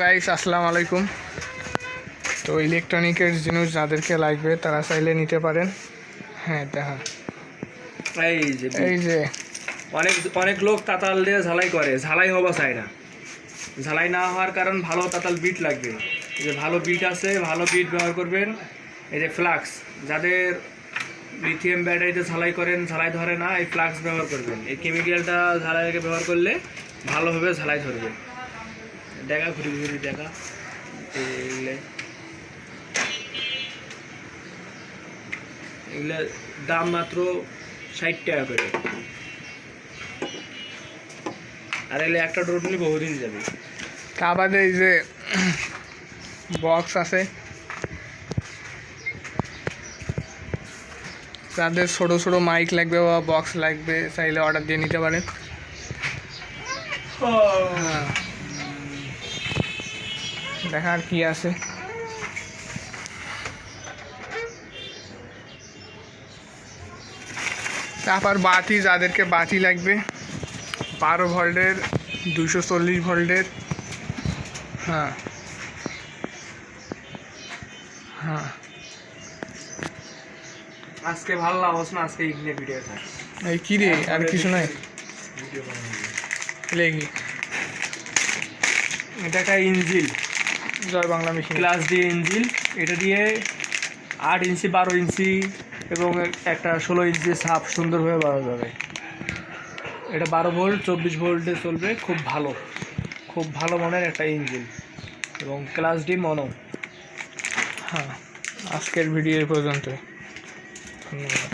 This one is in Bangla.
গাইস আসসালামু আলাইকুম। তো ইলেকট্রনিকের জিনিস যাদেরকে লাগবে তারা চাইলে নিতে পারেন। হ্যাঁ দেখা এই যে অনেক লোক তাতাল দিয়ে ঝালাই করে, ঝালাই হওয়া চায় না। ঝালাই না হওয়ার কারণ ভালো তাতাল বিট লাগবে। এই যে ভালো বিট আছে, ভালো বিট ব্যবহার করবেন। এই যে ফ্লাক্স, যাদের লিথিয়াম ব্যাটারিতে ঝালাই করেন, ঝালাই ধরে না, এই ফ্লাক্স ব্যবহার করবেন। এই কেমিক্যালটা ঝালাইকে ব্যবহার করলে ভালোভাবে ঝালাই ধরবে। দেখা ঘুরি ঘুরি দেখা এগুলো দাম মাত্র 60 টাকা করে। আর এলে একটা ডোর নিলে বহুদিন যাবে। তা বাদে এই যে বক্স আছে, যাদের ছোটো ছোটো মাইক লাগবে বা বক্স লাগবে চাইলে অর্ডার দিয়ে নিতে পারেন। হ্যাঁ দেখা আর কি আছে। তারপর বাতি, যাদেরকে বাতি লাগবে 12 ভোল্টের 240 ভোল্টের। হ্যাঁ হ্যাঁ আজকে ভালো লাগছ না, আজকে ইগলে ভিডিও থাক। এই কি রে, আর কিছু নাই লেগি। এটা একটা ইঞ্জিল, জয় বাংলা মেশিন ক্লাস ডি ইঞ্জিল। এটা দিয়ে 8 ইঞ্চি 12 ইঞ্চি এবং একটা 16 ইঞ্চি সাপ সুন্দরভাবে বাড়ানো যাবে। এটা 12 ভোল্ট 24 ভোল্টে চলবে। খুব ভালো মানের একটা ইঞ্জিন এবং ক্লাস ডি মনো। হ্যাঁ আজকের ভিডিও পর্যন্ত, ধন্যবাদ।